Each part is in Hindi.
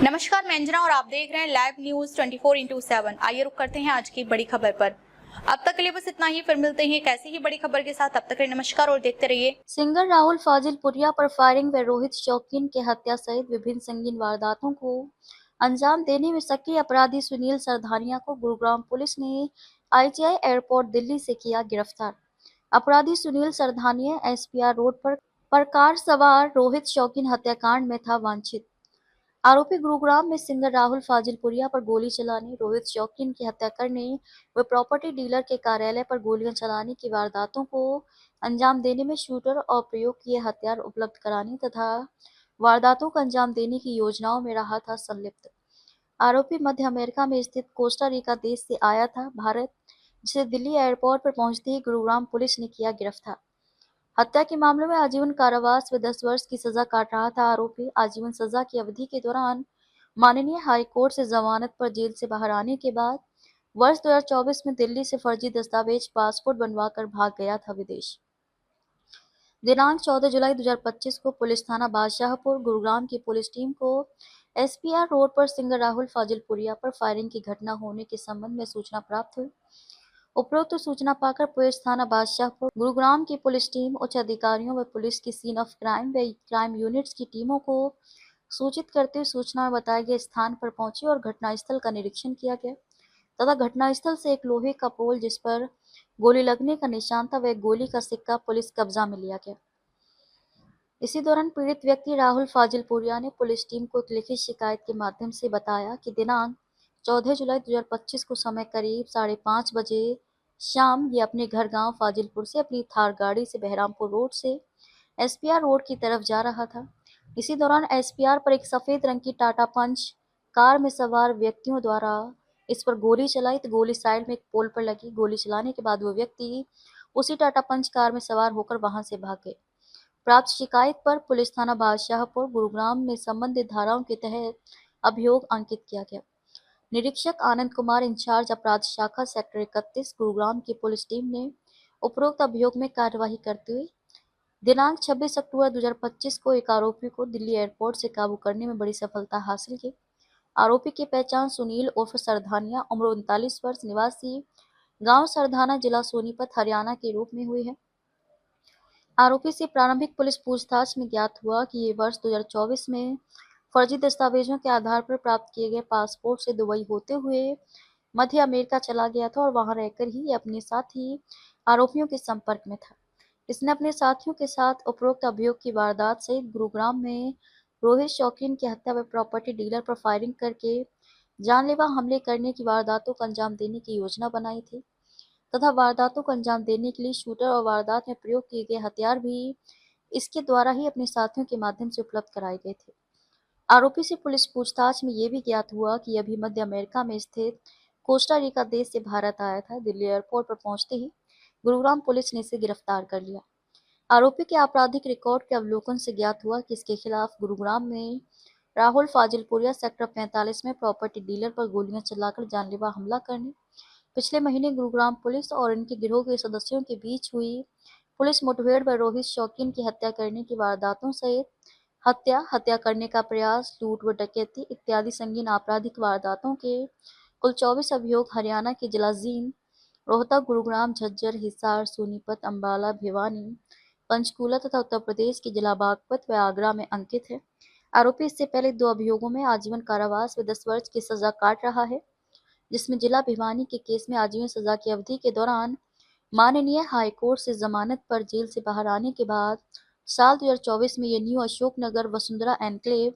नमस्कार, मैं अंजना और आप देख रहे हैं लाइव न्यूज 24/7। आइए रुक करते हैं आज की बड़ी खबर पर। अब तक के लिए बस इतना ही, फिर मिलते हैं एक ऐसी ही बड़ी खबर के साथ। तब तक के लिए नमस्कार और देखते रहिए। सिंगर राहुल फाजिलपुरिया पर फायरिंग व रोहित शौकीन के हत्या सहित विभिन्न संगीन वारदातों को अंजाम देने में सक्रिय अपराधी सुनील सरधानिया को गुरुग्राम पुलिस ने आईजीआई एयरपोर्ट दिल्ली से किया गिरफ्तार। अपराधी सुनील सरधानिया एसपीआर रोड पर कार सवार रोहित शौकीन हत्याकांड में था वांछित। आरोपी गुरुग्राम में सिंगर राहुल फाजिलपुरिया पर गोली चलाने, रोहित शौकीन की हत्या करने व प्रॉपर्टी डीलर के कार्यालय पर गोलियां चलाने की वारदातों को अंजाम देने में शूटर और प्रयोग किए हथियार उपलब्ध कराने तथा वारदातों को अंजाम देने की योजनाओं में रहा था संलिप्त। आरोपी मध्य अमेरिका में स्थित कोस्टा रिका देश से आया था भारत, जिसे दिल्ली एयरपोर्ट पर पहुंचते ही गुरुग्राम पुलिस ने किया गिरफ्तार। हत्या के मामले में आजीवन कारावास व 10 वर्ष की सजा काट रहा था आरोपी। आजीवन सजा की अवधि के दौरान माननीय हाई कोर्ट से जमानत पर जेल से बाहर आने के बाद वर्ष 2024 में दिल्ली से फर्जी दस्तावेज पासपोर्ट बनवाकर भाग गया था विदेश। दिनांक 14 जुलाई 2025 को पुलिस थाना बादशाहपुर गुरुग्राम की पुलिस टीम को एसपीआर रोड पर सिंगर राहुल फाजिलपुरिया पर फायरिंग की घटना होने के संबंध में सूचना प्राप्त हुई। उपरोक्त सूचना पाकर पुलिस थाना बादशाहपुर गुरुग्राम की पुलिस टीम उच्च अधिकारियों व पुलिस की सीन ऑफ क्राइम व क्राइम यूनिट्स की टीमों को सूचित करते हुए सूचना में बताए गए स्थान पर पहुंची और घटनास्थल का निरीक्षण किया गया तथा घटनास्थल से एक लोहे का पोल जिस पर गोली लगने का निशान था व एक गोली का सिक्का पुलिस कब्जा में लिया गया। इसी दौरान पीड़ित व्यक्ति राहुल फाजिलपुरिया ने पुलिस टीम को एक लिखित शिकायत के माध्यम से बताया कि दिनांक 14 जुलाई 2025 को समय करीब 5:30 बजे शाम ये अपने घर गांव फाजिलपुर से अपनी थार गाड़ी से बहरामपुर रोड से एसपीआर रोड की तरफ जा रहा था। इसी दौरान एसपीआर पर एक सफेद रंग की टाटा पंच कार में सवार व्यक्तियों द्वारा इस पर गोली चलाई तो गोली साइड में एक पोल पर लगी। गोली चलाने के बाद वो व्यक्ति उसी टाटा पंच कार में सवार होकर वहां से भाग गए। प्राप्त शिकायत पर पुलिस थाना बादशाहपुर गुरुग्राम में संबंधित धाराओं के तहत अभियोग अंकित किया गया। निरीक्षक आनंद कुमार इंचार्ज अपराध शाखा सेक्टर 31 गुरुग्राम की पुलिस टीम ने उपरोक्त अभियोग में कार्यवाही करते हुए दिनांक 26 अक्टूबर 2025 को एक आरोपी को दिल्ली एयरपोर्ट से काबू करने में बड़ी सफलता हासिल की। आरोपी की पहचान सुनील उर्फ सरधानिया उम्र 39 वर्ष निवासी गांव सरधाना जिला सोनीपत हरियाणा के रूप में हुई है। आरोपी से प्रारंभिक पुलिस पूछताछ में ज्ञात हुआ कि ये वर्ष 2024 में फर्जी दस्तावेजों के आधार पर प्राप्त किए गए पासपोर्ट से दुबई होते हुए मध्य अमेरिका चला गया था और वहां रहकर ही अपने साथी आरोपियों के संपर्क में था। इसने अपने साथियों के साथ उपरोक्त अभियोग की वारदात सहित गुरुग्राम में रोहित शौकीन की हत्या व प्रॉपर्टी डीलर पर फायरिंग करके जानलेवा हमले करने की वारदातों को अंजाम देने की योजना बनाई थी तथा वारदातों को अंजाम देने के लिए शूटर और वारदात में प्रयोग किए गए हथियार भी इसके द्वारा ही अपने साथियों के माध्यम से उपलब्ध कराए गए थे। आरोपी से पुलिस पूछताछ में ये भी ज्ञात हुआ कि अभी मध्य अमेरिका में स्थित कोस्टा रिका देश से भारत आया था। दिल्ली एयरपोर्ट पर पहुंचते ही गुरुग्राम पुलिस ने इसे गिरफ्तार कर लिया। आरोपी के आपराधिक रिकॉर्ड के अवलोकन से ज्ञात हुआ कि इसके खिलाफ गुरुग्राम में राहुल फाजिलपुरिया सेक्टर 45 में प्रॉपर्टी डीलर पर गोलियां चलाकर जानलेवा हमला करने, पिछले महीने गुरुग्राम पुलिस और इनके गिरोह के सदस्यों के बीच हुई पुलिस मुठभेड़ व रोहित शौकीन की हत्या करने की वारदातों सहित हत्या करने का प्रयास, लूट व डकैती इत्यादि संगीन आपराधिक वारदातों के कुल 24 अभियोग हरियाणा के जिला जींद, रोहतक, गुरुग्राम, झज्जर, हिसार, सोनीपत, अंबाला, भिवानी, पंचकूला तथा उत्तर प्रदेश के जिला बागपत व आगरा में अंकित है। आरोपी इससे पहले 2 अभियोगों में आजीवन कारावास व 10 वर्ष की सजा काट रहा है, जिसमें जिला भिवानी के केस में आजीवन सजा की अवधि के दौरान माननीय हाई कोर्ट से जमानत पर जेल से बाहर आने के बाद साल 2024 में ये न्यू अशोक नगर वसुंधरा एनक्लेव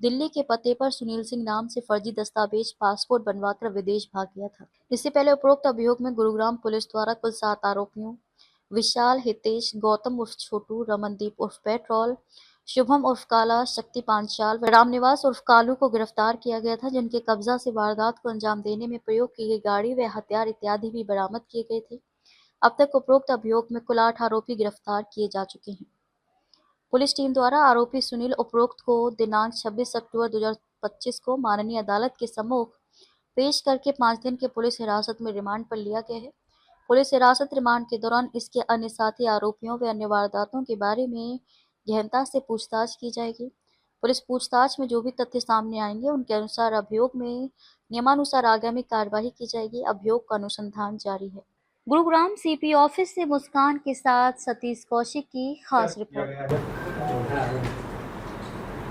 दिल्ली के पते पर सुनील सिंह नाम से फर्जी दस्तावेज पासपोर्ट बनवाकर विदेश भाग गया था। इससे पहले उपरोक्त अभियोग में गुरुग्राम पुलिस द्वारा कुल 7 आरोपियों विशाल, हितेश, गौतम उर्फ छोटू, रमनदीप उर्फ पेट्रोल, शुभम उर्फ काला, शक्ति पांचाल व रामनिवास उर्फ कालू को गिरफ्तार किया गया था, जिनके कब्जा से वारदात को अंजाम देने में प्रयोग की गई गाड़ी व हथियार इत्यादि भी बरामद किए गए थे। अब तक उपरोक्त अभियोग में कुल 8 आरोपी गिरफ्तार किए जा चुके हैं। पुलिस टीम द्वारा आरोपी सुनील उपरोक्त को दिनांक 26 अक्टूबर 2025 को माननीय अदालत के सम्मुख पेश करके 5 दिन के पुलिस हिरासत में रिमांड पर लिया गया है। पुलिस हिरासत रिमांड के दौरान इसके अन्य साथी आरोपियों व अन्य वारदातों के बारे में गहनता से पूछताछ की जाएगी। पुलिस पूछताछ में जो भी तथ्य सामने आएंगे उनके अनुसार अभियोग में नियमानुसार आगामी कार्यवाही की जाएगी। अभियोग का अनुसंधान जारी है। गुरुग्राम सीपी ऑफिस से मुस्कान के साथ सतीश कौशिक की खास रिपोर्ट।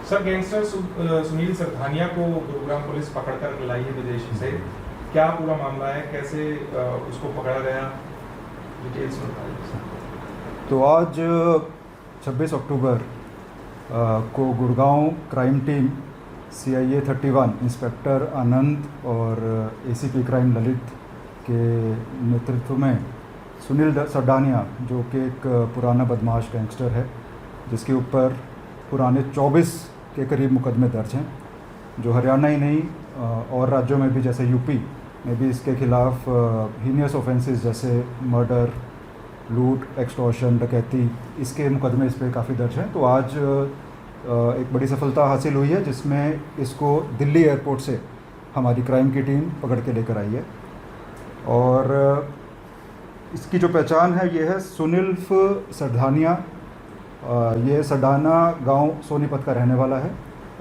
सर, गैंगस्टर सुनील सरधानिया को गुरुग्राम पुलिस पकड़कर लाई है विदेश से। क्या पूरा मामला है, कैसे उसको पकड़ा गया, डिटेल्स बताइए। तो आज 26 अक्टूबर को Gurgaon crime team CIA 31 inspector Anand और ACP क्राइम ललित के नेतृत्व में सुनील सरधानिया, जो कि एक पुराना बदमाश गैंगस्टर है जिसके ऊपर पुराने 24 के करीब मुकदमे दर्ज हैं, जो हरियाणा ही नहीं और राज्यों में भी जैसे यूपी में भी इसके खिलाफ हीनियस ऑफेंसेस जैसे मर्डर, लूट, एक्सटॉर्शन, डकैती, इसके मुकदमे इस पर काफ़ी दर्ज हैं। तो आज एक बड़ी सफलता हासिल हुई है जिसमें इसको दिल्ली एयरपोर्ट से हमारी क्राइम की टीम पकड़ के लेकर आई है। और इसकी जो पहचान है ये है सुनील सरधानिया। ये सडाना गांव सोनीपत का रहने वाला है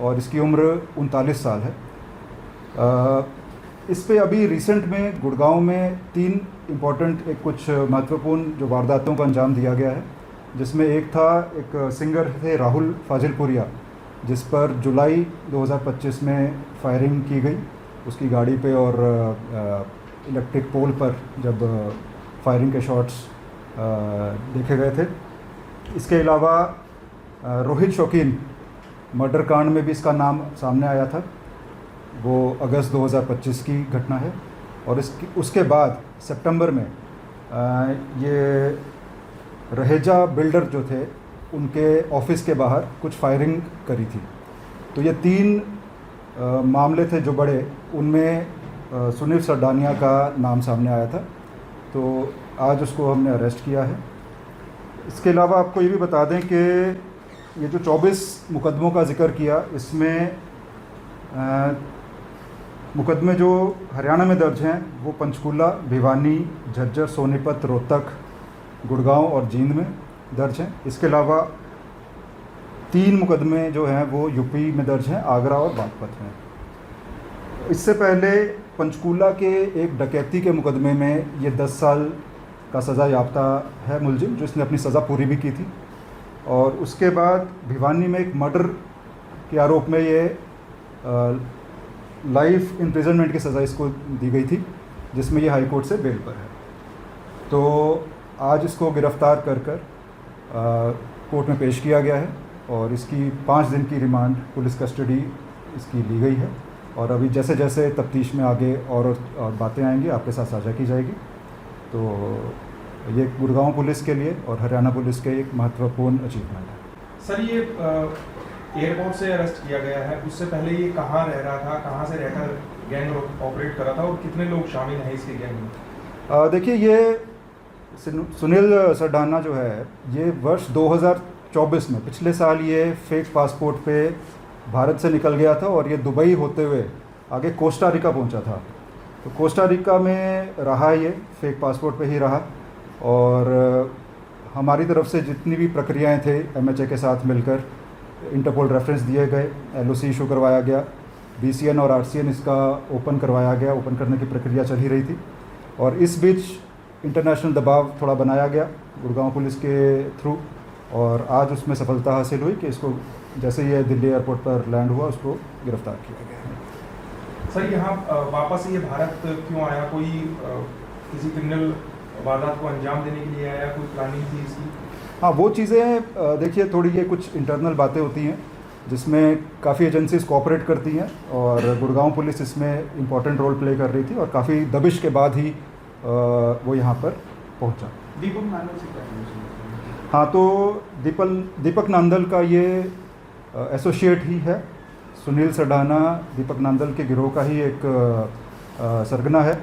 और इसकी उम्र 39 साल है। इस पे अभी रिसेंट में गुड़गांव में 3 इम्पॉर्टेंट कुछ महत्वपूर्ण जो वारदातों का अंजाम दिया गया है, जिसमें एक था, एक सिंगर थे राहुल फाजिलपुरिया, जिस पर जुलाई 2025 में फायरिंग की गई उसकी गाड़ी पे और इलेक्ट्रिक पोल पर जब फायरिंग के शॉट्स देखे गए थे। इसके अलावा रोहित शौकीन मर्डर कांड में भी इसका नाम सामने आया था, वो अगस्त 2025 की घटना है। और उसके बाद सितंबर में ये रहेजा बिल्डर जो थे उनके ऑफिस के बाहर कुछ फायरिंग करी थी। तो ये 3 मामले थे जो बड़े, उनमें सुनील सरधानिया का नाम सामने आया था। तो आज उसको हमने अरेस्ट किया है। इसके अलावा आपको ये भी बता दें कि ये जो 24 मुकदमों का जिक्र किया, इसमें मुकदमे जो हरियाणा में दर्ज हैं वो पंचकूला, भिवानी, झज्जर, सोनीपत, रोहतक, गुड़गांव और जींद में दर्ज हैं। इसके अलावा 3 मुकदमे जो हैं वो यूपी में दर्ज हैं, आगरा और बागपत में। इससे पहले पंचकूला के एक डकैती के मुकदमे में ये 10 साल का सज़ा याफ्ता है मुलजिम, जो इसने अपनी सज़ा पूरी भी की थी। और उसके बाद भिवानी में एक मर्डर के आरोप में ये लाइफ इम्प्रिजनमेंट की सज़ा इसको दी गई थी, जिसमें ये हाई कोर्ट से बेल पर है। तो आज इसको गिरफ़्तार कर कोर्ट में पेश किया गया है और इसकी 5 दिन की रिमांड पुलिस कस्टडी इसकी ली गई है। और अभी जैसे जैसे तफ्तीश में आगे और बातें आएंगी आपके साथ साझा की जाएगी। तो ये गुड़गांव पुलिस के लिए और हरियाणा पुलिस के एक महत्वपूर्ण अचीवमेंट है। सर, ये एयरपोर्ट से अरेस्ट किया गया है, उससे पहले ये कहाँ रह रहा था, कहाँ से रहकर गैंग ऑपरेट कर रहा था और कितने लोग शामिल हैं इसके गैंग में? देखिए, ये सुनील सरधाना जो है ये वर्ष 2024 में, पिछले साल ये फेक पासपोर्ट पे भारत से निकल गया था और ये दुबई होते हुए आगे कोस्टा रिका पहुंचा था। तो कोस्टा रिका में रहा, ये फेक पासपोर्ट पे ही रहा। और हमारी तरफ से जितनी भी प्रक्रियाएं थे MHA के साथ मिलकर इंटरपोल रेफरेंस दिए गए, LOC इशू करवाया गया, BCN और RCN इसका ओपन करवाया गया, ओपन करने की प्रक्रिया चल ही रही थी। और इस बीच इंटरनेशनल दबाव थोड़ा बनाया गया गुड़गांव पुलिस के थ्रू और आज उसमें सफलता हासिल हुई कि इसको जैसे ये दिल्ली एयरपोर्ट पर लैंड हुआ उसको गिरफ्तार किया गया है। सर, यहाँ वापस ये भारत क्यों आया? कोई किसी क्रिमिनल वारदात को अंजाम देने के लिए आया, कोई प्लानिंग थी इसकी? हाँ, वो चीज़ें देखिए, थोड़ी ये कुछ इंटरनल बातें होती हैं जिसमें काफ़ी एजेंसीज कोऑपरेट करती हैं और गुड़गांव पुलिस इसमें इम्पॉर्टेंट रोल प्ले कर रही थी और काफ़ी दबिश के बाद ही वो यहाँ पर पहुँचा। दीपक नांदल से क्या कनेक्शन? हाँ, तो दीपक नांदल का ये एसोसिएट ही है। सुनील सरधाना दीपक नांदल के गिरोह का ही एक सरगना है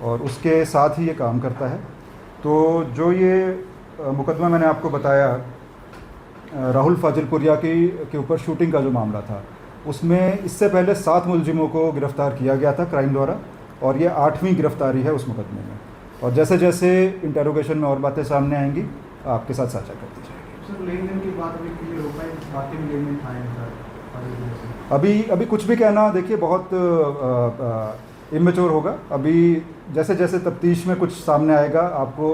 और उसके साथ ही ये काम करता है। तो जो ये मुकदमा मैंने आपको बताया राहुल फाजिलपुरिया के ऊपर शूटिंग का जो मामला था, उसमें इससे पहले 7 मुलजिमों को गिरफ्तार किया गया था क्राइम द्वारा और ये 8वीं गिरफ्तारी है उस मुकदमे में। और जैसे जैसे इंटरोगेशन में और बातें सामने आएंगी आपके साथ साझा करती जाएगी। सर, लेन देन की बात अभी क्लियर हो पाई, बातें लेन देन था सर अभी कुछ भी कहना देखिए बहुत इमेच्योर होगा। अभी जैसे जैसे तफ्तीश में कुछ सामने आएगा आपको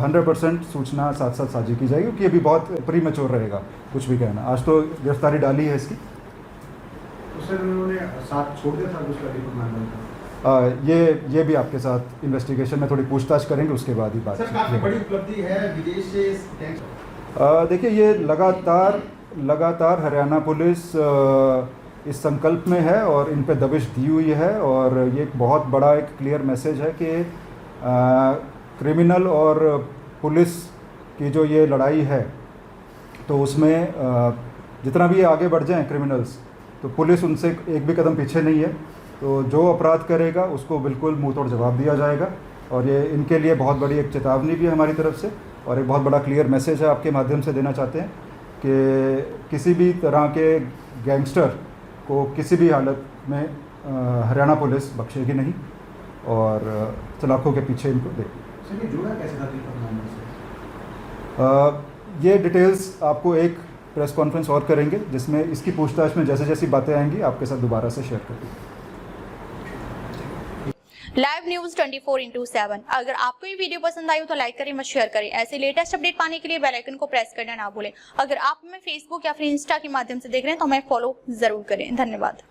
100% सूचना साथ साथ साझी की जाएगी, क्योंकि अभी बहुत प्रीमेच्योर रहेगा कुछ भी कहना। आज तो गिरफ्तारी डाली है इसकी। तो सर उन्होंने साथ छोड़ दिया था दूसरा दीपक नांदल का? ये भी आपके साथ इन्वेस्टिगेशन में थोड़ी पूछताछ करेंगे, उसके बाद ही बात। सर काफी बड़ी उपलब्धि है विदेश से। देखिए ये लगातार हरियाणा पुलिस इस संकल्प में है और इन पे दबिश दी हुई है, और ये एक बहुत बड़ा एक क्लियर मैसेज है कि क्रिमिनल और पुलिस की जो ये लड़ाई है, तो उसमें जितना भी आगे बढ़ जाएं क्रिमिनल्स, तो पुलिस उनसे एक भी कदम पीछे नहीं है। तो जो अपराध करेगा उसको बिल्कुल मुंह तोड़ जवाब दिया जाएगा, और ये इनके लिए बहुत बड़ी एक चेतावनी भी है हमारी तरफ से, और एक बहुत बड़ा क्लियर मैसेज है आपके माध्यम से देना चाहते हैं कि किसी भी तरह के गैंगस्टर को किसी भी हालत में हरियाणा पुलिस बख्शेगी नहीं, और सलाखों के पीछे इनको देगी। सर ये जुड़ा कैसे था दीपक नांदल से? ये डिटेल्स आपको एक प्रेस कॉन्फ्रेंस और करेंगे, जिसमें इसकी पूछताछ में जैसे जैसी बातें आएंगी आपके साथ दोबारा से शेयर करेंगे। Live news 24/7। अगर आपको ये वीडियो पसंद आई हो तो लाइक करें, मत शेयर करें। ऐसे लेटेस्ट अपडेट पाने के लिए बेल आइकन को प्रेस करना ना भूलें। अगर आप हमें फेसबुक या फिर इंस्टा के माध्यम से देख रहे हैं तो हमें फॉलो जरूर करें। धन्यवाद।